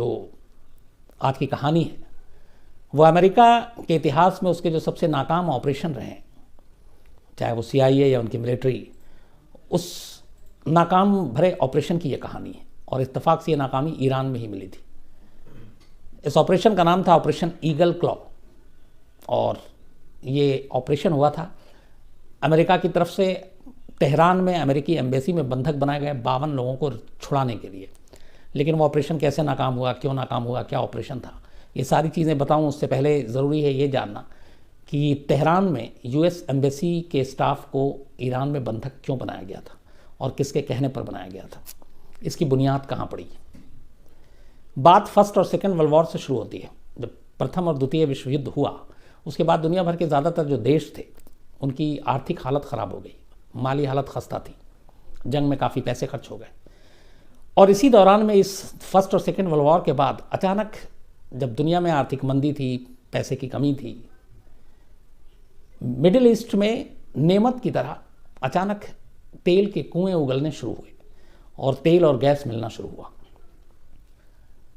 जो आज की कहानी है वो अमेरिका के इतिहास में उसके जो सबसे नाकाम ऑपरेशन रहे, चाहे वो CIA या उनकी मिलिट्री, उस नाकाम भरे ऑपरेशन की ये कहानी है। और इत्तेफाक से ये नाकामी ईरान में ही मिली थी। इस ऑपरेशन का नाम था ऑपरेशन ईगल क्लॉ, और ये ऑपरेशन हुआ था अमेरिका की तरफ से तेहरान में अमेरिकी एम्बेसी में बंधक बनाए गए 52 लोगों को छुड़ाने के लिए। लेकिन वो ऑपरेशन कैसे नाकाम हुआ, क्यों नाकाम हुआ, क्या ऑपरेशन था, ये सारी चीज़ें बताऊं उससे पहले ज़रूरी है ये जानना कि तेहरान में US एम्बेसी के स्टाफ को ईरान में बंधक क्यों बनाया गया था और किसके कहने पर बनाया गया था, इसकी बुनियाद कहाँ पड़ी। बात फर्स्ट और सेकेंड वर्ल्ड वॉर से शुरू होती है। जब प्रथम और द्वितीय विश्व युद्ध हुआ उसके बाद दुनिया भर के ज़्यादातर जो देश थे उनकी आर्थिक हालत ख़राब हो गई, माली हालत खस्ता थी, जंग में काफ़ी पैसे खर्च हो गए। और इसी दौरान में इस फर्स्ट और सेकेंड वर्ल्ड वॉर के बाद अचानक जब दुनिया में आर्थिक मंदी थी, पैसे की कमी थी, मिडिल ईस्ट में नेमत की तरह अचानक तेल के कुएं उगलने शुरू हुए और तेल और गैस मिलना शुरू हुआ।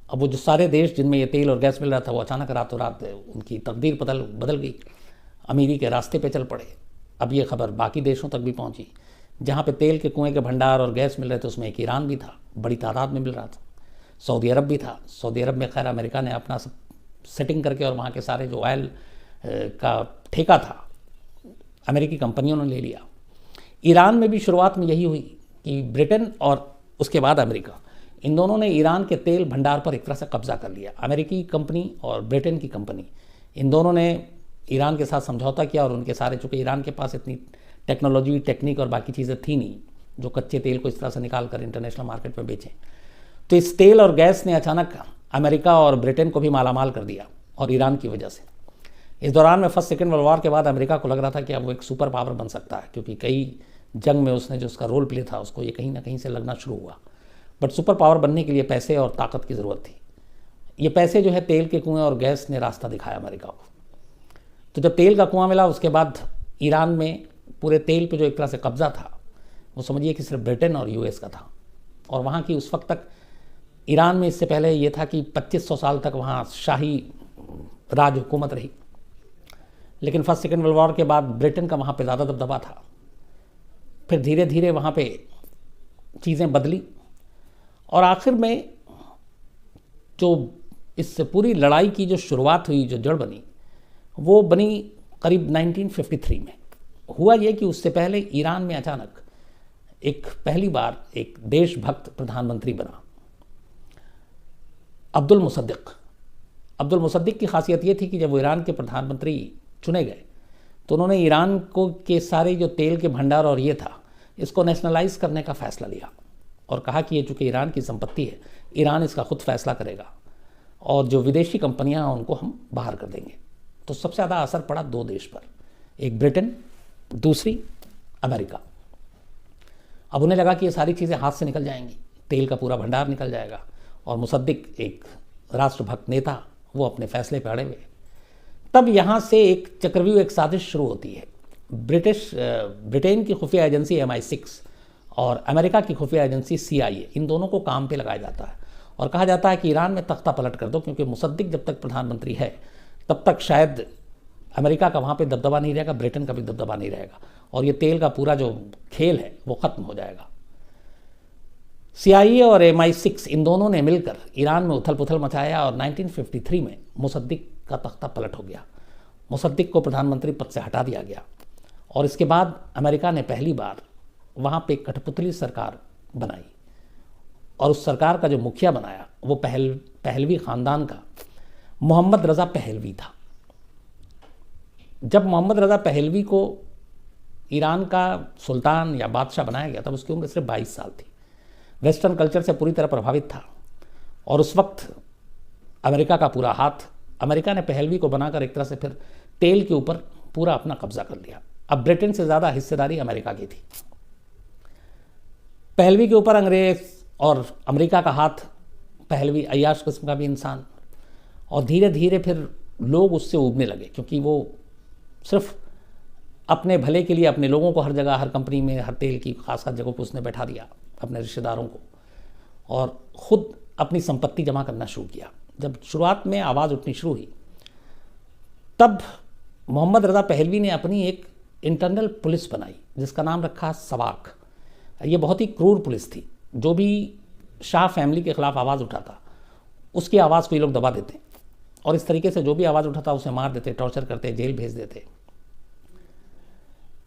अब वो जो सारे देश जिनमें ये तेल और गैस मिल रहा था वो अचानक रातों रात उनकी तकदीर बदल गई, अमीरी के रास्ते पे चल पड़े। अब ये खबर बाकी देशों तक भी पहुंची। जहाँ पे तेल के कुएं के भंडार और गैस मिल रहे थे उसमें एक ईरान भी था, बड़ी तादाद में मिल रहा था। सऊदी अरब भी था। सऊदी अरब में खैर अमेरिका ने अपना सब सेटिंग करके और वहाँ के सारे जो ऑयल का ठेका था अमेरिकी कंपनियों ने ले लिया। ईरान में भी शुरुआत में यही हुई कि ब्रिटेन और उसके बाद अमेरिका, इन दोनों ने ईरान के तेल भंडार पर एक तरह से कब्जा कर लिया। अमेरिकी कंपनी और ब्रिटेन की कंपनी, इन दोनों ने ईरान के साथ समझौता किया और उनके सारे, चूँकि ईरान के पास इतनी टेक्नोलॉजी, टेक्निक और बाकी चीज़ें थी नहीं जो कच्चे तेल को इस तरह से निकाल कर इंटरनेशनल मार्केट में बेचें, तो इस तेल और गैस ने अचानक अमेरिका और ब्रिटेन को भी मालामाल कर दिया और ईरान की वजह से। इस दौरान में फर्स्ट सेकेंड वर्ल्ड वॉर के बाद अमेरिका को लग रहा था कि अब वो एक सुपर पावर बन सकता है, क्योंकि कई जंग में उसने जो उसका रोल प्ले था उसको ये कहीं ना कहीं से लगना शुरू हुआ। बट सुपर पावर बनने के लिए पैसे और ताकत की ज़रूरत थी। ये पैसे जो है तेल के कुएं और गैस ने रास्ता दिखाया अमेरिका को। तो जब तेल का कुआं मिला उसके बाद ईरान में पूरे तेल पे जो एक तरह से कब्जा था वो समझिए कि सिर्फ ब्रिटेन और US का था। और वहाँ की उस वक्त तक ईरान में, इससे पहले ये था कि 2500 साल तक वहाँ शाही राज हुकूमत रही। लेकिन फर्स्ट सेकेंड वर्ल्ड वॉर के बाद ब्रिटेन का वहाँ पे ज़्यादा दबदबा था। फिर धीरे धीरे वहाँ पे चीज़ें बदली और आखिर में जो इस पूरी लड़ाई की जो शुरुआत हुई, जो जड़ बनी, वो बनी करीब 1953 में। हुआ ये कि उससे पहले ईरान में अचानक एक पहली बार एक देशभक्त प्रधानमंत्री बना, अब्दुल मुसद्दिक। अब्दुल मुसद्दिक की खासियत ये थी कि जब वो ईरान के प्रधानमंत्री चुने गए तो उन्होंने ईरान को के सारे जो तेल के भंडार और ये था इसको नेशनलाइज करने का फ़ैसला लिया और कहा कि ये चूँकि ईरान की संपत्ति है, ईरान इसका खुद फैसला करेगा और जो विदेशी कंपनियां हैं उनको हम बाहर कर देंगे। तो सबसे ज़्यादा असर पड़ा दो देश पर, एक ब्रिटेन, दूसरी अमेरिका। अब उन्हें लगा कि ये सारी चीज़ें हाथ से निकल जाएंगी, तेल का पूरा भंडार निकल जाएगा और मुसद्दिक एक राष्ट्रभक्त नेता, वो अपने फैसले पे अड़े हुए। तब यहाँ से एक चक्रव्यूह, एक साजिश शुरू होती है। ब्रिटेन की खुफिया एजेंसी MI6 और अमेरिका की खुफिया एजेंसी CIA, इन दोनों को काम पे लगाया जाता है और कहा जाता है कि ईरान में तख्ता पलट कर दो, क्योंकि मुसद्दिक जब तक प्रधानमंत्री है तब तक शायद अमेरिका का वहाँ पे दबदबा नहीं रहेगा, ब्रिटेन का भी दबदबा नहीं रहेगा और ये तेल का पूरा जो खेल है वो ख़त्म हो जाएगा। CIA और MI6 इन दोनों ने मिलकर ईरान में उथल पुथल मचाया और 1953 में मुसद्दिक का तख्ता पलट हो गया। मुसद्दिक को प्रधानमंत्री पद से हटा दिया गया और इसके बाद अमेरिका ने पहली बार वहाँ पे कठपुतली सरकार बनाई और उस सरकार का जो मुखिया बनाया वो पहलवी ख़ानदान का मोहम्मद रज़ा पहलवी था। जब मोहम्मद रज़ा पहलवी को ईरान का सुल्तान या बादशाह बनाया गया तब उसकी उम्र सिर्फ 22 साल थी। वेस्टर्न कल्चर से पूरी तरह प्रभावित था और उस वक्त अमेरिका का पूरा हाथ, अमेरिका ने पहलवी को बनाकर एक तरह से फिर तेल के ऊपर पूरा अपना कब्जा कर लिया। अब ब्रिटेन से ज़्यादा हिस्सेदारी अमेरिका की थी। पहलवी के ऊपर अंग्रेज और अमेरिका का हाथ, पहलवी अय्याश किस्म का भी इंसान, और धीरे धीरे फिर लोग उससे ऊबने लगे क्योंकि वो सिर्फ अपने भले के लिए अपने लोगों को हर जगह, हर कंपनी में, हर तेल की खास खास जगहों पर उसने बैठा दिया, अपने रिश्तेदारों को, और ख़ुद अपनी संपत्ति जमा करना शुरू किया। जब शुरुआत में आवाज़ उठनी शुरू हुई तब मोहम्मद रज़ा पहलवी ने अपनी एक इंटरनल पुलिस बनाई जिसका नाम रखा सवाक। ये बहुत ही क्रूर पुलिस थी। जो भी शाह फैमिली के ख़िलाफ़ आवाज़ उठाता उसकी आवाज़ को ये लोग दबा देते और इस तरीके से जो भी आवाज़ उठाता उसे मार देते, टॉर्चर करते, जेल भेज देते।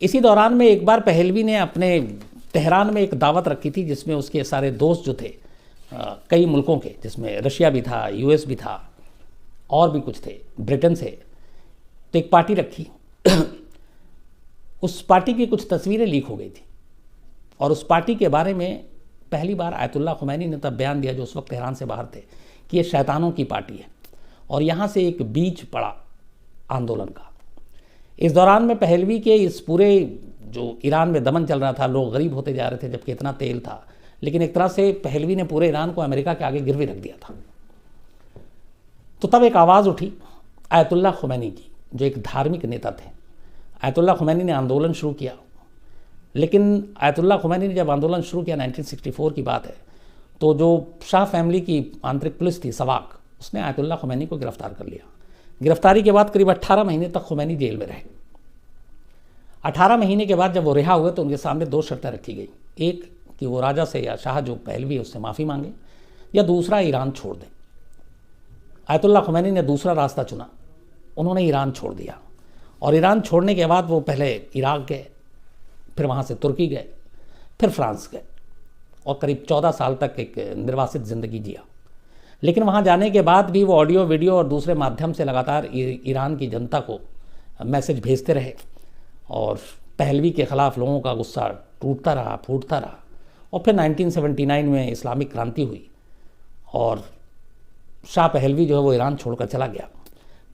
इसी दौरान में एक बार पहलवी ने अपने तेहरान में एक दावत रखी थी जिसमें उसके सारे दोस्त जो थे कई मुल्कों के, जिसमें रशिया भी था, यूएस भी था और भी कुछ थे, ब्रिटेन से। तो एक पार्टी रखी उस पार्टी की कुछ तस्वीरें लीक हो गई थी और उस पार्टी के बारे में पहली बार आयतुल्लाह खुमैनी ने तब बयान दिया, जो उस वक्त तेहरान से बाहर थे, कि ये शैतानों की पार्टी है और यहाँ से एक बीज पड़ा आंदोलन का। इस दौरान में पहलवी के इस पूरे जो ईरान में दमन चल रहा था, लोग गरीब होते जा रहे थे जबकि इतना तेल था, लेकिन एक तरह से पहलवी ने पूरे ईरान को अमेरिका के आगे गिरवी रख दिया था। तो तब एक आवाज़ उठी आयतुल्लाह खुमैनी की, जो एक धार्मिक नेता थे। आयतुल्लाह खुमैनी ने आंदोलन शुरू किया, लेकिन आयतुल्लाह खुमैनी ने जब आंदोलन शुरू किया 1964 की बात है, तो जो शाह फैमिली की आंतरिक पुलिस थी सवाक, उसने आयतुल्लाह खुमैनी को गिरफ्तार कर लिया। गिरफ्तारी के बाद करीब 18 महीने तक खुमैनी जेल में रहे। 18 महीने के बाद जब वो रिहा हुए तो उनके सामने 2 शर्तें रखी गई। एक कि वो राजा से या शाह जो पहलवी है उससे माफ़ी मांगे, या दूसरा ईरान छोड़ दें। आयतुल्लाह खुमैनी ने दूसरा रास्ता चुना, उन्होंने ईरान छोड़ दिया और ईरान छोड़ने के बाद वो पहले इराक गए, फिर वहाँ से तुर्की गए, फिर फ्रांस गए और करीब 14 साल तक एक निर्वासित ज़िंदगी जिया। लेकिन वहाँ जाने के बाद भी वो ऑडियो वीडियो और दूसरे माध्यम से लगातार ईरान की जनता को मैसेज भेजते रहे और पहलवी के ख़िलाफ़ लोगों का गुस्सा टूटता रहा, फूटता रहा। और फिर 1979 में इस्लामिक क्रांति हुई और शाह पहलवी जो है वो ईरान छोड़कर चला गया।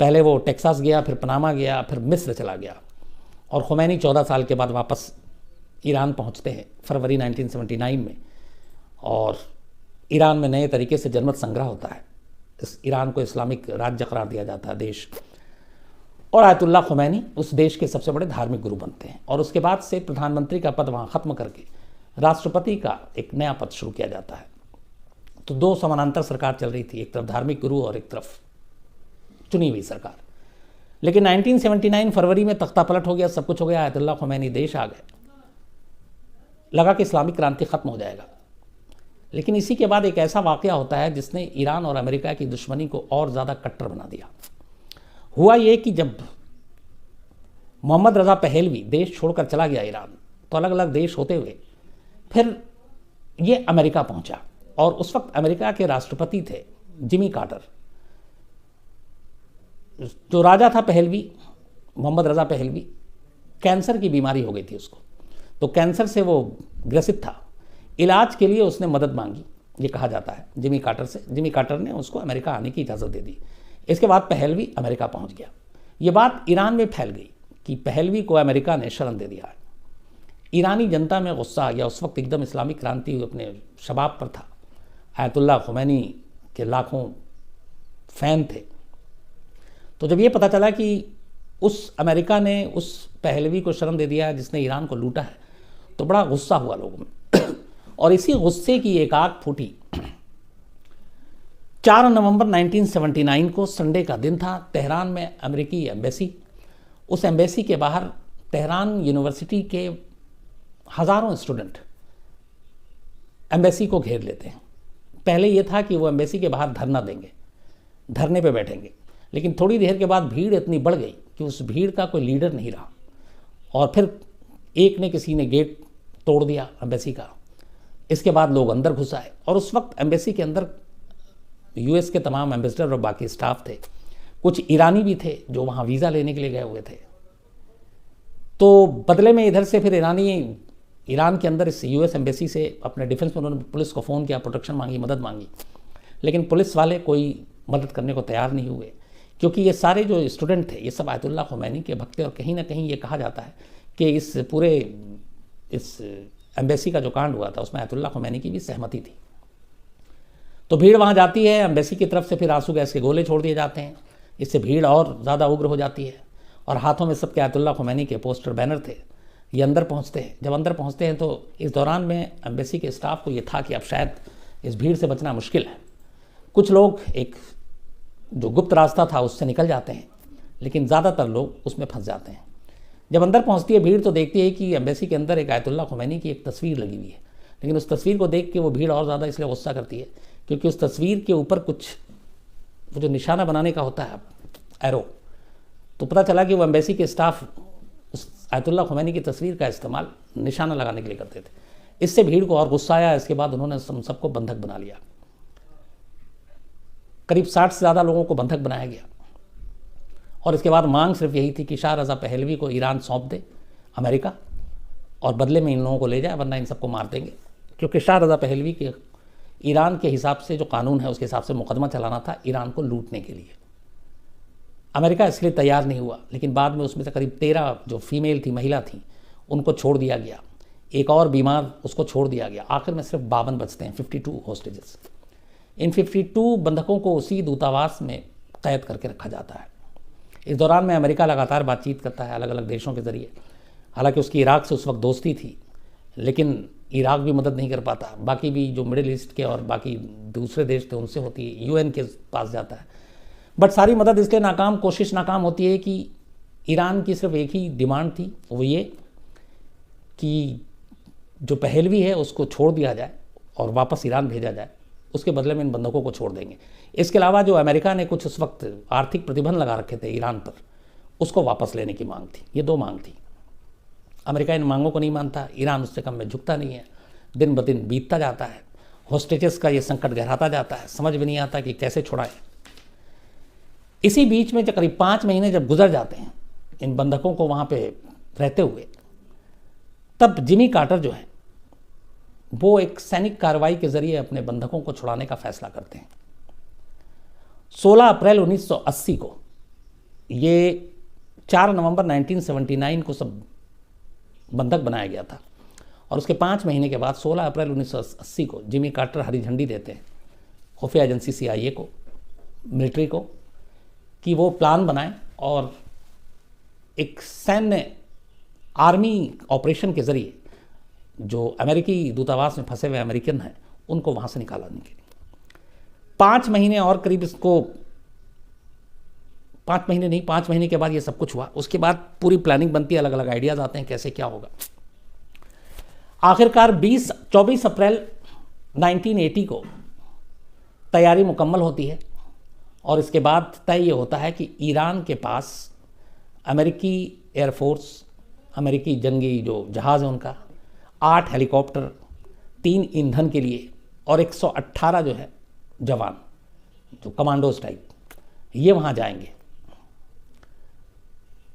पहले वो टेक्सास गया, फिर पनामा गया, फिर मिस्र चला गया और खुमैनी 14 साल के बाद वापस ईरान पहुंचते हैं फरवरी 1979 में। और ईरान में नए तरीके से जनमत संग्रह होता है, इस ईरान को इस्लामिक राज्य करार दिया जाता है देश, और आयतुल्लाह खुमैनी उस देश के सबसे बड़े धार्मिक गुरु बनते हैं। और उसके बाद से प्रधानमंत्री का पद वहाँ ख़त्म करके राष्ट्रपति का एक नया पद शुरू किया जाता है। तो 2 समानांतर सरकार चल रही थी, एक तरफ धार्मिक गुरु और एक तरफ चुनी हुई सरकार। लेकिन 1979 फरवरी में तख्ता पलट हो गया, सब कुछ हो गया, आयतुल्लाह खुमैनी देश आ गए। लगा कि इस्लामिक क्रांति ख़त्म हो जाएगा। लेकिन इसी के बाद एक ऐसा वाक़या होता है जिसने ईरान और अमेरिका की दुश्मनी को और ज़्यादा कट्टर बना दिया। हुआ ये कि जब मोहम्मद रज़ा पहलवी देश छोड़कर चला गया ईरान, तो अलग अलग देश होते हुए फिर ये अमेरिका पहुंचा और उस वक्त अमेरिका के राष्ट्रपति थे जिमी कार्टर। जो राजा था पहलवी, मोहम्मद रज़ा पहलवी, कैंसर की बीमारी हो गई थी उसको, तो कैंसर से वो ग्रसित था। इलाज के लिए उसने मदद मांगी, ये कहा जाता है, जिमी कार्टर से। जिमी कार्टर ने उसको अमेरिका आने की इजाज़त दे दी। इसके बाद पहलवी अमेरिका पहुंच गया। ये बात ईरान में फैल गई कि पहलवी को अमेरिका ने शरण दे दिया है। ईरानी जनता में गुस्सा आ गया। उस वक्त एकदम इस्लामिक क्रांति अपने शबाब पर था। आयतुल्लाह खुमैनी के लाखों फ़ैन थे। तो जब ये पता चला कि उस अमेरिका ने उस पहलवी को शरण दे दिया है जिसने ईरान को लूटा है, तो बड़ा गुस्सा हुआ लोगों में और इसी गुस्से की एक आग फूटी। 4 नवंबर 1979 को संडे का दिन था। तेहरान में अमेरिकी एम्बेसी, उस एम्बेसी के बाहर तेहरान यूनिवर्सिटी के हज़ारों स्टूडेंट एम्बेसी को घेर लेते हैं। पहले ये था कि वो एम्बेसी के बाहर धरना देंगे, धरने पे बैठेंगे, लेकिन थोड़ी देर के बाद भीड़ इतनी बढ़ गई कि उस भीड़ का कोई लीडर नहीं रहा और फिर किसी ने गेट तोड़ दिया एम्बेसी का। इसके बाद लोग अंदर घुस आए और उस वक्त एम्बेसी के अंदर यूएस के तमाम एम्बेसडर और बाकी स्टाफ थे। कुछ ईरानी भी थे जो वहाँ वीज़ा लेने के लिए गए हुए थे। तो बदले में इधर से फिर ईरान के अंदर इस यूएस एम्बेसी से अपने डिफेंस में उन्होंने पुलिस को फ़ोन किया, प्रोटेक्शन मांगी, मदद मांगी, लेकिन पुलिस वाले कोई मदद करने को तैयार नहीं हुए, क्योंकि ये सारे जो स्टूडेंट थे ये सब आयतुल्लाह खुमैनी के भक्त थे और कहीं ना कहीं ये कहा जाता है कि इस पूरे इस एम्बेसी का जो कांड हुआ था उसमें आयतुल्लाह खुमैनी की भी सहमति थी। तो भीड़ वहाँ जाती है, एम्बेसी की तरफ से फिर आंसू गैस के गोले छोड़ दिए जाते हैं। इससे भीड़ और ज़्यादा उग्र हो जाती है और हाथों में सबके आयतुल्लाह खुमैनी के पोस्टर बैनर थे। ये अंदर पहुँचते हैं। जब अंदर पहुँचते हैं तो इस दौरान में एम्बेसी के स्टाफ को ये था कि अब शायद इस भीड़ से बचना मुश्किल है, कुछ लोग एक जो गुप्त रास्ता था उससे निकल जाते हैं, लेकिन ज़्यादातर लोग उसमें फंस जाते हैं। जब अंदर पहुंचती है भीड़ तो देखती है कि एम्बेसी के अंदर एक आयतुल्लाह खुमैनी की एक तस्वीर लगी हुई है, लेकिन उस तस्वीर को देख के वो भीड़ और ज़्यादा इसलिए गुस्सा करती है क्योंकि उस तस्वीर के ऊपर कुछ वो जो निशाना बनाने का होता है एरो, तो पता चला कि वो एम्बेसी के स्टाफ उस आयतुल्लाह खुमैनी की तस्वीर का इस्तेमाल निशाना लगाने के लिए करते थे। इससे भीड़ को और गुस्सा आया। इसके बाद उन्होंने सबको बंधक बना लिया। करीब 60 से ज़्यादा लोगों को बंधक बनाया गया और इसके बाद मांग सिर्फ यही थी कि शाह रज़ा पहलवी को ईरान सौंप दे अमेरिका और बदले में इन लोगों को ले जाए, वरना इन सबको मार देंगे। क्योंकि शाह रज़ा पहलवी के ईरान के हिसाब से जो कानून है उसके हिसाब से मुकदमा चलाना था ईरान को लूटने के लिए। अमेरिका इसलिए तैयार नहीं हुआ, लेकिन बाद में उसमें से करीब 13 जो फीमेल थी, महिला थी, उनको छोड़ दिया गया। एक और बीमार उसको छोड़ दिया गया। आखिर में सिर्फ 52 बचते हैं, 52 होस्टेजेस। इन 52 बंधकों को उसी दूतावास में कैद करके रखा जाता है। इस दौरान में अमेरिका लगातार बातचीत करता है अलग अलग देशों के ज़रिए। हालांकि उसकी इराक से उस वक्त दोस्ती थी, लेकिन इराक भी मदद नहीं कर पाता। बाकी भी जो मिडिल ईस्ट के और बाकी दूसरे देश थे उनसे होती है, यूएन के पास जाता है, बट सारी मदद इसलिए नाकाम, कोशिश नाकाम होती है कि ईरान की सिर्फ एक ही डिमांड थी, वो ये कि जो पहलवी है उसको छोड़ दिया जाए और वापस ईरान भेजा जाए, उसके बदले में इन बंधकों को छोड़ देंगे। इसके अलावा जो अमेरिका ने कुछ उस वक्त आर्थिक प्रतिबंध लगा रखे थे ईरान पर, उसको वापस लेने की मांग थी। ये 2 मांग थी। अमेरिका इन मांगों को नहीं मानता, ईरान उससे कम में झुकता नहीं है। दिन ब दिन बीतता जाता है, होस्टेजेस का ये संकट गहराता जाता है, समझ में नहीं आता कि कैसे छुड़ाएं। इसी बीच में जब करीब 5 महीने जब गुजर जाते हैं इन बंधकों को वहाँ पे रहते हुए, तब जिमी कार्टर जो है वो एक सैनिक कार्रवाई के जरिए अपने बंधकों को छुड़ाने का फैसला करते हैं। 16 अप्रैल 1980 को, ये 4 नवंबर 1979 को सब बंधक बनाया गया था और उसके 5 महीने के बाद 16 अप्रैल 1980 को जिमी कार्टर हरी झंडी देते हैं खुफिया एजेंसी CIA को, मिलिट्री को, कि वो प्लान बनाएं और एक सैन्य आर्मी ऑपरेशन के ज़रिए जो अमेरिकी दूतावास में फंसे हुए अमेरिकन हैं उनको वहाँ से निकालने के लिए 5 महीने और करीब इसको 5 महीने नहीं, 5 महीने के बाद ये सब कुछ हुआ। उसके बाद पूरी प्लानिंग बनती है, अलग अलग आइडियाज़ आते हैं कैसे क्या होगा। आखिरकार 24 अप्रैल 1980 को तैयारी मुकम्मल होती है और इसके बाद तय ये होता है कि ईरान के पास अमेरिकी एयरफोर्स, अमेरिकी जंगी जो जहाज़ है उनका 8 हेलीकॉप्टर, 3 ईंधन के लिए और 118 जो है जवान, जो कमांडोज टाइप, ये वहाँ जाएंगे।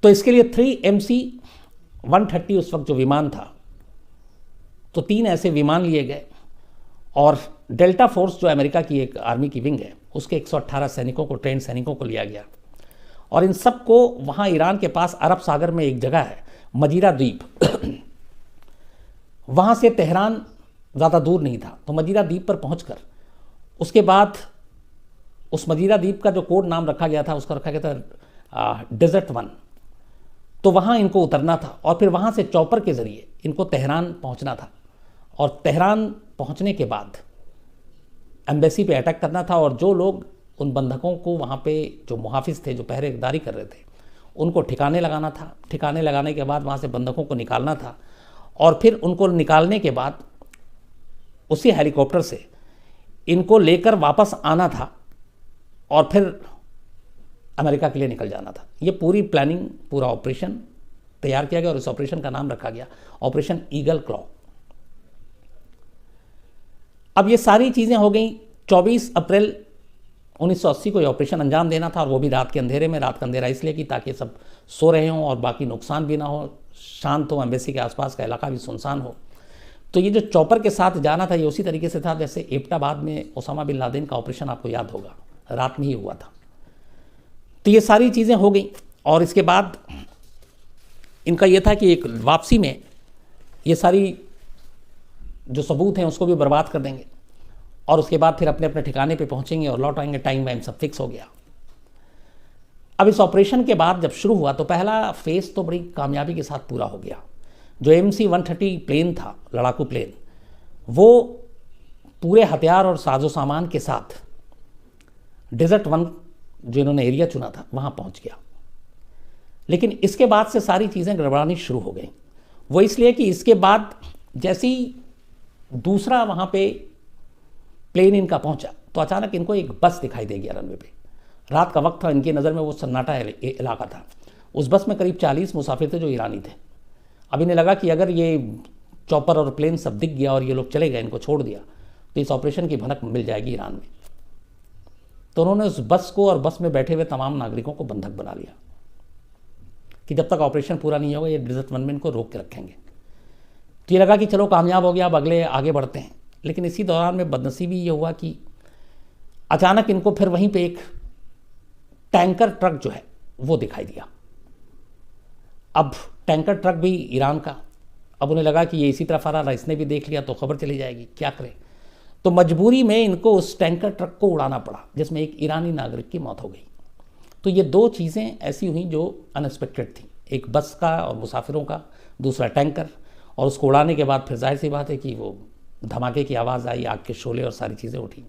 तो इसके लिए 3MC-130 उस वक्त जो विमान था, तो 3 ऐसे विमान लिए गए और डेल्टा फोर्स जो अमेरिका की एक आर्मी की विंग है उसके 118 सैनिकों को, ट्रेन सैनिकों को लिया गया और इन सब को वहाँ ईरान के पास अरब सागर में एक जगह है मजीरा द्वीप, वहाँ से तेहरान ज़्यादा दूर नहीं था, तो मजीरा द्वीप पर पहुंचकर उसके बाद उस मजीरा द्वीप का जो कोड नाम रखा गया था उसका रखा गया था डेजर्ट 1, तो वहाँ इनको उतरना था और फिर वहाँ से चॉपर के ज़रिए इनको तेहरान पहुँचना था और तेहरान पहुँचने के बाद एम्बेसी पे अटैक करना था और जो लोग उन बंधकों को वहाँ पे जो मुहाफिज थे, जो पहरेदारी कर रहे थे, उनको ठिकाने लगाना था। ठिकाने लगाने के बाद वहाँ से बंधकों को निकालना था और फिर उनको निकालने के बाद उसी हेलीकॉप्टर से इनको लेकर वापस आना था और फिर अमेरिका के लिए निकल जाना था। ये पूरी प्लानिंग, पूरा ऑपरेशन तैयार किया गया और इस ऑपरेशन का नाम रखा गया ऑपरेशन ईगल क्लॉ। अब ये सारी चीज़ें हो गई। 24 अप्रैल 1980 को ये ऑपरेशन अंजाम देना था और वो भी रात के अंधेरे में। रात का अंधेरा इसलिए कि ताकि सब सो रहे हों और बाकी नुकसान भी ना हो, शांत हो, एम्बेसी के आसपास का इलाका भी सुनसान हो। तो ये जो चॉपर के साथ जाना था ये उसी तरीके से था जैसे एबटाबाद में ओसामा बिन लादेन का ऑपरेशन, आपको याद होगा, रात में ही हुआ था। तो ये सारी चीज़ें हो गई और इसके बाद इनका ये था कि एक वापसी में ये सारी जो सबूत हैं उसको भी बर्बाद कर देंगे और उसके बाद फिर अपने अपने ठिकाने पे पहुंचेंगे और लौट आएंगे। टाइम वाइम सब फिक्स हो गया। अब इस ऑपरेशन के बाद जब शुरू हुआ तो पहला फेज़ तो बड़ी कामयाबी के साथ पूरा हो गया। जो MC-130 प्लेन था, लड़ाकू प्लेन, वो पूरे हथियार और साजो सामान के साथ डेजर्ट 1 जो इन्होंने एरिया चुना था वहाँ पहुँच गया। लेकिन इसके बाद से सारी चीज़ें गड़बड़ानी शुरू हो गई। वो इसलिए कि इसके बाद जैसे ही दूसरा वहाँ पे प्लेन इनका पहुँचा तो अचानक इनको एक बस दिखाई दे गया रनवे पे। रात का वक्त था, इनकी नज़र में वो सन्नाटा इलाका था। उस बस में करीब 40 मुसाफिर थे जो ईरानी थे। अब इन्हें लगा कि अगर ये चॉपर और प्लेन सब दिख गया और ये लोग चले गए, इनको छोड़ दिया, तो इस ऑपरेशन की भनक मिल जाएगी ईरान में। तो उन्होंने उस बस को और बस में बैठे हुए तमाम नागरिकों को बंधक बना लिया कि जब तक ऑपरेशन पूरा नहीं होगा ये डेजर्ट 1 में इनको रोक के रखेंगे। तो ये लगा कि चलो कामयाब हो गया, अब अगले आगे बढ़ते हैं। लेकिन इसी दौरान में बदनसीबी ये हुआ कि अचानक इनको फिर वहीं पे एक टैंकर ट्रक जो है वो दिखाई दिया। अब टैंकर ट्रक भी ईरान का। अब उन्हें लगा कि ये इसी तरफ आ रहा, इसने भी देख लिया तो खबर चली जाएगी, क्या करें। तो मजबूरी में इनको उस टैंकर ट्रक को उड़ाना पड़ा जिसमें एक ईरानी नागरिक की मौत हो गई। तो ये दो चीज़ें ऐसी हुई जो अनएक्सपेक्टेड थी, एक बस का और मुसाफिरों का, दूसरा टैंकर। और उसको उड़ाने के बाद फिर जाहिर सी बात है कि वो धमाके की आवाज़ आई, आग के शोले और सारी चीज़ें उठी।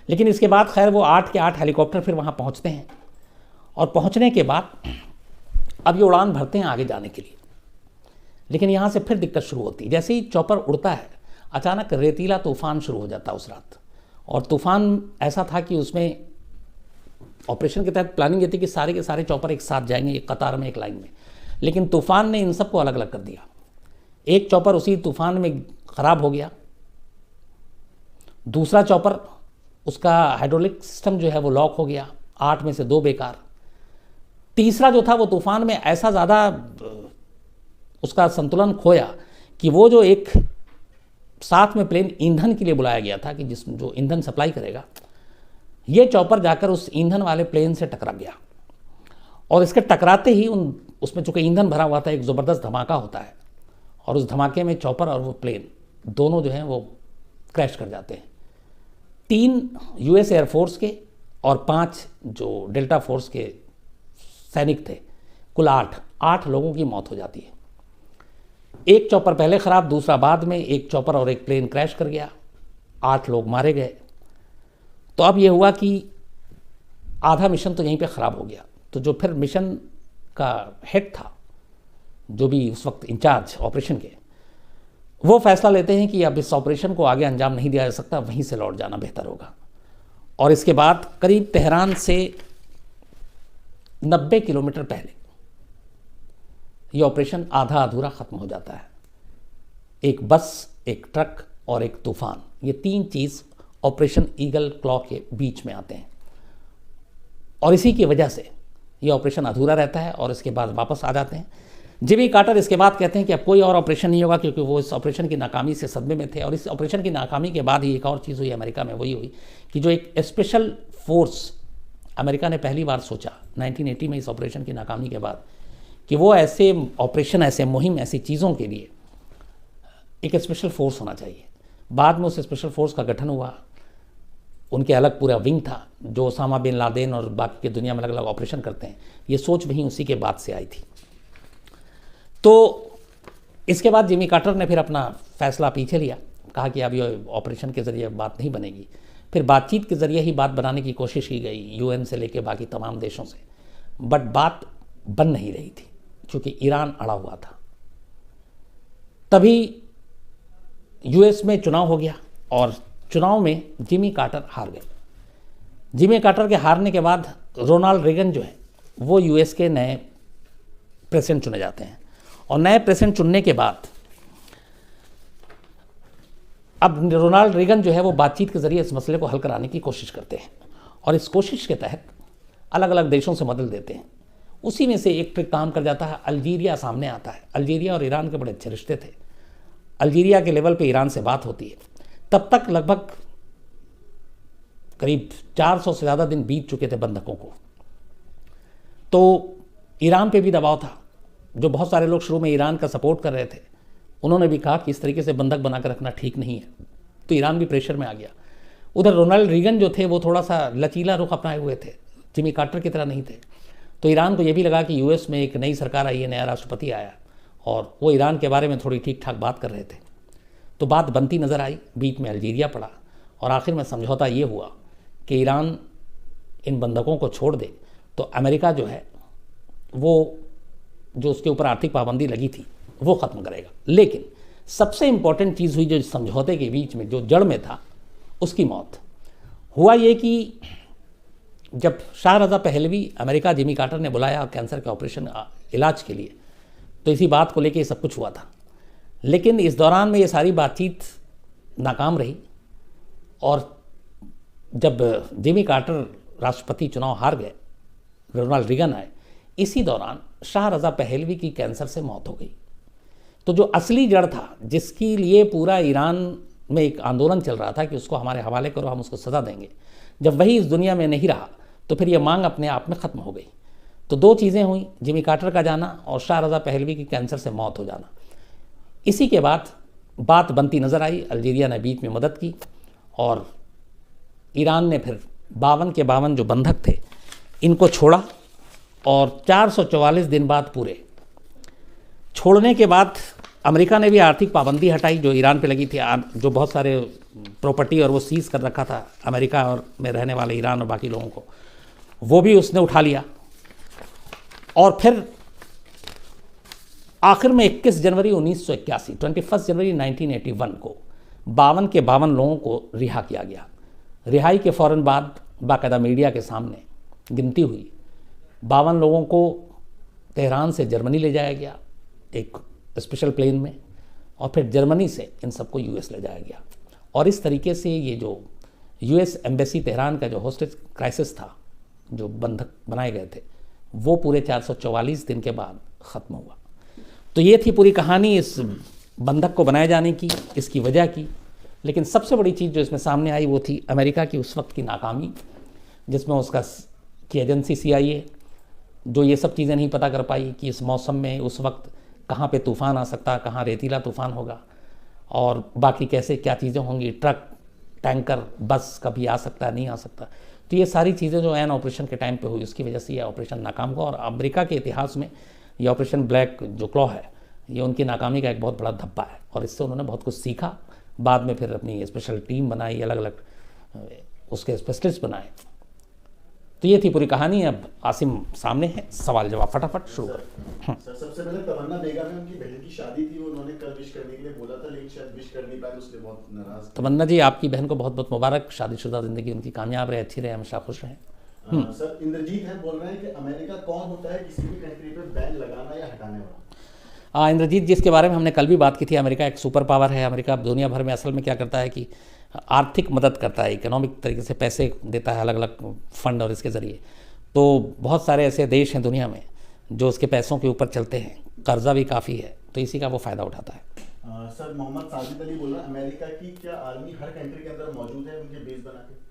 लेकिन इसके बाद खैर वो 8 के 8 हेलीकॉप्टर फिर वहाँ पहुँचते हैं और पहुँचने के बाद अब ये उड़ान भरते हैं आगे जाने के लिए। लेकिन यहाँ से फिर दिक्कत शुरू होती है। जैसे ही चॉपर उड़ता है अचानक रेतीला तूफान शुरू हो जाता है उस रात। और तूफान ऐसा था कि उसमें ऑपरेशन के तहत प्लानिंग ये थी कि सारे के सारे चॉपर एक साथ जाएंगे, एक कतार में, एक लाइन में। लेकिन तूफान ने इन सबको अलग अलग कर दिया। एक चॉपर उसी तूफान में ख़राब हो गया, दूसरा चॉपर उसका हाइड्रोलिक सिस्टम जो है वो लॉक हो गया, 8 में से 2 बेकार। तीसरा जो था वो तूफान में ऐसा ज़्यादा उसका संतुलन खोया कि वो जो एक साथ में प्लेन ईंधन के लिए बुलाया गया था कि जो ईंधन सप्लाई करेगा, ये चॉपर जाकर उस ईंधन वाले प्लेन से टकरा गया। और इसके टकराते ही उसमें चूँकि ईंधन भरा हुआ था, एक ज़बरदस्त धमाका होता है और उस धमाके में चॉपर और वो प्लेन दोनों जो हैं वो क्रैश कर जाते हैं। 3 US एयरफोर्स के और 5 जो डेल्टा फोर्स के सैनिक थे, कुल 8 लोगों की मौत हो जाती है। एक चॉपर पहले ख़राब, दूसरा बाद में, एक चॉपर और एक प्लेन क्रैश कर गया, 8 लोग मारे गए। तो अब ये हुआ कि आधा मिशन तो यहीं पे ख़राब हो गया। तो जो फिर मिशन का हेड था, जो भी उस वक्त इंचार्ज ऑपरेशन के, वो फैसला लेते हैं कि अब इस ऑपरेशन को आगे अंजाम नहीं दिया जा सकता, वहीं से लौट जाना बेहतर होगा। और इसके बाद करीब तेहरान से 90 किलोमीटर पहले ये ऑपरेशन आधा अधूरा ख़त्म हो जाता है। एक बस, एक ट्रक और एक तूफान, ये 3 चीज़ ऑपरेशन ईगल क्लॉ के बीच में आते हैं और इसी की वजह से ये ऑपरेशन अधूरा रहता है और इसके बाद वापस आ जाते हैं। जिमी कार्टर इसके बाद कहते हैं कि अब कोई और ऑपरेशन नहीं होगा, क्योंकि वो इस ऑपरेशन की नाकामी से सदमे में थे। और इस ऑपरेशन की नाकामी के बाद ही एक और चीज़ हुई अमेरिका में, वही हुई कि जो एक स्पेशल फोर्स अमेरिका ने पहली बार सोचा 1980 में इस ऑपरेशन की नाकामी के बाद कि वो ऐसे ऑपरेशन, ऐसे मुहिम, ऐसी चीज़ों के लिए एक स्पेशल फोर्स होना चाहिए। बाद में उस स्पेशल फोर्स का गठन हुआ, उनके अलग पूरा विंग था जो ओसामा बिन लादेन और बाकी के दुनिया में अलग अलग ऑपरेशन करते हैं। ये सोच वहीं उसी के बाद से आई थी। तो इसके बाद जिमी कार्टर ने फिर अपना फैसला पीछे लिया, कहा कि अब ये ऑपरेशन के ज़रिए बात नहीं बनेगी। फिर बातचीत के ज़रिए ही बात बनाने की कोशिश की गई, UN से लेके बाकी तमाम देशों से, बट बात बन नहीं रही थी क्योंकि ईरान अड़ा हुआ था। तभी US में चुनाव हो गया और चुनाव में जिमी कार्टर हार गए। जिमी कार्टर के हारने के बाद रोनाल्ड रेगन जो है वो US के नए प्रेसिडेंट चुने जाते हैं। और नए प्रेसिडेंट चुनने के बाद अब रोनाल्ड रेगन जो है वो बातचीत के ज़रिए इस मसले को हल कराने की कोशिश करते हैं और इस कोशिश के तहत अलग अलग देशों से मदद लेते हैं। उसी में से एक ट्रिक काम कर जाता है, अल्जीरिया सामने आता है। अल्जीरिया और ईरान के बड़े अच्छे रिश्ते थे। अल्जीरिया के लेवल पे ईरान से बात होती है। तब तक लगभग करीब 400 से ज़्यादा दिन बीत चुके थे बंधकों को। तो ईरान पे भी दबाव था, जो बहुत सारे लोग शुरू में ईरान का सपोर्ट कर रहे थे, उन्होंने भी कहा कि इस तरीके से बंधक बनाकर रखना ठीक नहीं है। तो ईरान भी प्रेशर में आ गया। उधर रोनाल्ड रीगन जो थे वो थोड़ा सा लचीला रुख अपनाए हुए थे, जिमी कार्टर की तरह नहीं थे। तो ईरान को ये भी लगा कि US में एक नई सरकार आई है, नया राष्ट्रपति आया और वो ईरान के बारे में थोड़ी ठीक ठाक बात कर रहे थे। तो बात बनती नज़र आई, बीच में अल्जीरिया पड़ा और आखिर में समझौता ये हुआ कि ईरान इन बंधकों को छोड़ दे तो अमेरिका जो है वो जो उसके ऊपर आर्थिक पाबंदी लगी थी वो ख़त्म करेगा। लेकिन सबसे इम्पॉर्टेंट चीज़ हुई जो समझौते के बीच में जो जड़ में था उसकी मौत। हुआ ये कि जब शाह रज़ा पहलवी अमेरिका जिमी कार्टर ने बुलाया कैंसर के ऑपरेशन इलाज के लिए, तो इसी बात को लेके ये सब कुछ हुआ था। लेकिन इस दौरान में ये सारी बातचीत नाकाम रही और जब जिमी कार्टर राष्ट्रपति चुनाव हार गए, रोनाल्ड रीगन आए, इसी दौरान शाह रज़ा पहलवी की कैंसर से मौत हो गई। तो जो असली जड़ था जिसके लिए पूरा ईरान में एक आंदोलन चल रहा था कि उसको हमारे हवाले करो, हम उसको सज़ा देंगे, जब वही इस दुनिया में नहीं रहा तो फिर ये मांग अपने आप में ख़त्म हो गई। तो दो चीज़ें हुई, जिमी कार्टर का जाना और शाह रज़ा पहलवी की कैंसर से मौत हो जाना। इसी के बाद बात बनती नज़र आई, अल्जीरिया ने बीच में मदद की और ईरान ने फिर 52 के 52 जो बंधक थे इनको छोड़ा और 444 दिन बाद पूरे छोड़ने के बाद अमेरिका ने भी आर्थिक पाबंदी हटाई जो ईरान पे लगी थी, जो बहुत सारे प्रॉपर्टी और वो सीज़ कर रखा था अमेरिका और में रहने वाले ईरान और बाकी लोगों को, वो भी उसने उठा लिया। और फिर आखिर में 21 जनवरी 1981 21 जनवरी 1981 को 52 के 52 लोगों को रिहा किया गया। रिहाई के फ़ौरन बाद बाकायदा मीडिया के सामने गिनती हुई। 52 लोगों को तेहरान से जर्मनी ले जाया गया एक स्पेशल प्लेन में और फिर जर्मनी से इन सबको यूएस ले जाया गया। और इस तरीके से ये जो यूएस एम्बेसी तेहरान का जो होस्टेज क्राइसिस था, जो बंधक बनाए गए थे, वो पूरे 444 दिन के बाद ख़त्म हुआ। तो ये थी पूरी कहानी इस बंधक को बनाए जाने की, इसकी वजह की। लेकिन सबसे बड़ी चीज़ जो इसमें सामने आई वो थी अमेरिका की उस वक्त की नाकामी, जिसमें उसका की एजेंसी CIA जो ये सब चीज़ें नहीं पता कर पाई कि इस मौसम में उस वक्त कहाँ पे तूफ़ान आ सकता, कहाँ रेतीला तूफ़ान होगा और बाकी कैसे क्या चीज़ें होंगी, ट्रक, टैंकर, बस कभी आ सकता है, नहीं आ सकता। तो ये सारी चीज़ें जो एन ऑपरेशन के टाइम पे हुई उसकी वजह से ये ऑपरेशन नाकाम हुआ। और अमेरिका के इतिहास में ये ऑपरेशन ब्लैक जो क्लॉ है ये उनकी नाकामी का एक बहुत बड़ा धब्बा है और इससे उन्होंने बहुत कुछ सीखा। बाद में फिर अपनी स्पेशल टीम बनाई, अलग अलग उसके स्पेशलिस्ट बनाए। तो ये थी पूरी कहानी। अब आसिम सामने है, सवाल जवाब फटाफट शुरू करें। सर सबसे पहले तमन्ना बेगम है, उनकी बहन की शादी थी, उन्होंने कल विश करने के लिए बोला था लेकिन शायद विश कर नहीं पाए, उसके बहुत नाराज। तमन्ना जी, आपकी बहन को बहुत बहुत मुबारक, शादीशुदा ज़िंदगी उनकी कामयाब रहे, अच्छी रहे, हमेशा खुश रहें। सर इंद्रजीत है बोल रहे हैं कि अमेरिका कौन होता है किसी भी कंट्री पे बैन लगाना या हटाने वाला? इंद्रजीत, जिसके बारे में हमने कल भी बात की थी, अमेरिका एक सुपर पावर है। अमेरिका दुनिया भर में असल में क्या करता है कि आर्थिक मदद करता है, इकोनॉमिक तरीके से पैसे देता है अलग अलग फंड और इसके ज़रिए। तो बहुत सारे ऐसे देश हैं दुनिया में जो उसके पैसों के ऊपर चलते हैं, कर्जा भी काफ़ी है, तो इसी का वो फ़ायदा उठाता है। सर मोहम्मद साजिद अली बोल रहे हैं अमेरिका की क्या आर्मी हर कंट्री के अंदर मौजूद है उनके बेस बना के?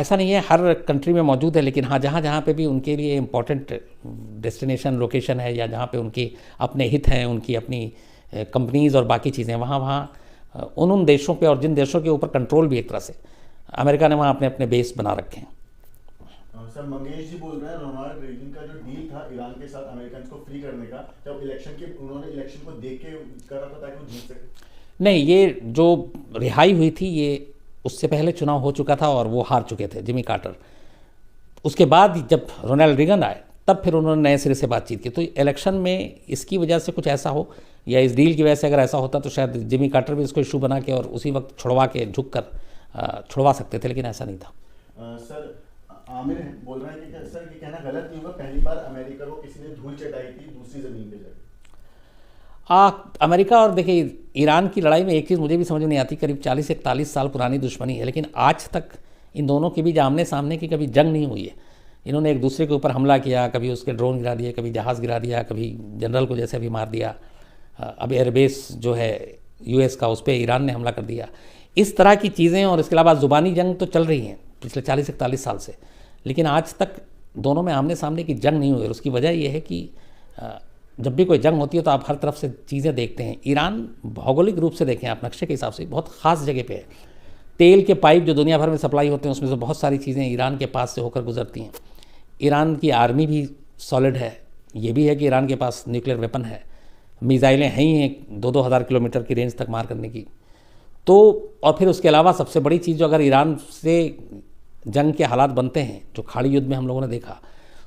ऐसा नहीं है हर कंट्री में मौजूद है, लेकिन हाँ जहाँ जहाँ पे भी उनके लिए इम्पोर्टेंट डेस्टिनेशन लोकेशन है या जहाँ पे उनके अपने हित हैं, उनकी अपनी कंपनीज़ और बाकी चीज़ें, वहाँ उन देशों पे और जिन देशों के ऊपर कंट्रोल भी एक तरह से अमेरिका ने वहाँ अपने अपने बेस बना रखे हैं। सर मंगेश जी बोल रहे हैं रोनाल्ड रेगन का जो डील था ईरान के साथ अमेरिकन को फ्री करने का, जब उन्होंने इलेक्शन को देख के कर रहा था ताकि वो जीत सके। नहीं, ये जो रिहाई हुई थी ये उससे पहले चुनाव हो चुका था और वो हार चुके थे जिमी कार्टर। उसके बाद जब रोनाल्ड रीगन आए तब फिर उन्होंने नए सिरे से बातचीत की। तो इलेक्शन में इसकी वजह से कुछ ऐसा हो या इस डील की वजह से अगर ऐसा होता तो शायद जिमी कार्टर भी इसको इशू बना के और उसी वक्त छुड़वा के झुक कर छुड़वा सकते थे, लेकिन ऐसा नहीं था। सर आमिर बोल रहे हैं कि सर ये कहना गलत नहीं होगा, पहली बार अमेरिका को किसी ने धूल चटाई थी दूसरी ज़मीन पे जाकर। अमेरिका और देखिए ईरान की लड़ाई में एक चीज़ मुझे भी समझ में नहीं आती, करीब 40-41 साल पुरानी दुश्मनी है, लेकिन आज तक इन दोनों के बीच आमने सामने की कभी जंग नहीं हुई है। इन्होंने एक दूसरे के ऊपर हमला किया, कभी उसके ड्रोन गिरा दिए, कभी जहाज़ गिरा दिया, कभी जनरल को जैसे अभी मार दिया, अब एयरबेस जो है US का उस पर ईरान ने हमला कर दिया। इस तरह की चीज़ें और इसके अलावा ज़ुबानी जंग तो चल रही हैं पिछले 40-41 साल से, लेकिन आज तक दोनों में आमने सामने की जंग नहीं हुई। और उसकी वजह यह है कि जब भी कोई जंग होती है तो आप हर तरफ से चीज़ें देखते हैं। ईरान भौगोलिक रूप से देखें आप नक्शे के हिसाब से बहुत ख़ास जगह पे है। तेल के पाइप जो दुनिया भर में सप्लाई होते हैं उसमें से बहुत सारी चीज़ें ईरान के पास से होकर गुजरती हैं। ईरान की आर्मी भी सॉलिड है, ये भी है कि ईरान के पास न्यूक्लियर वेपन है, मिसाइलें हैं ही हैं 2-2 हज़ार किलोमीटर की रेंज तक मार करने की। तो और फिर उसके अलावा सबसे बड़ी चीज़ जो अगर ईरान से जंग के हालात बनते हैं जो खाड़ी युद्ध में हम लोगों ने देखा,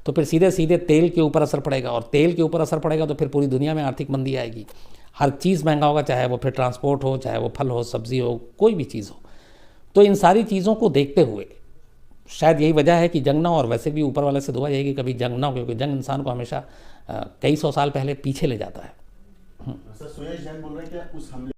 तो फिर सीधे सीधे तेल के ऊपर असर पड़ेगा, और तेल के ऊपर असर पड़ेगा तो फिर पूरी दुनिया में आर्थिक मंदी आएगी। हर चीज़ महंगा होगा, चाहे वो फिर ट्रांसपोर्ट हो, चाहे वो फल हो, सब्ज़ी हो, कोई भी चीज़ हो। तो इन सारी चीज़ों को देखते हुए शायद यही वजह है कि जंग ना हो, और वैसे भी ऊपर वाले से दुआ यही कि कभी जंग ना हो, क्योंकि जंग इंसान को हमेशा कई सौ साल पहले पीछे ले जाता है। सर सुयश जैन बोल रहे हैं कि उस हमले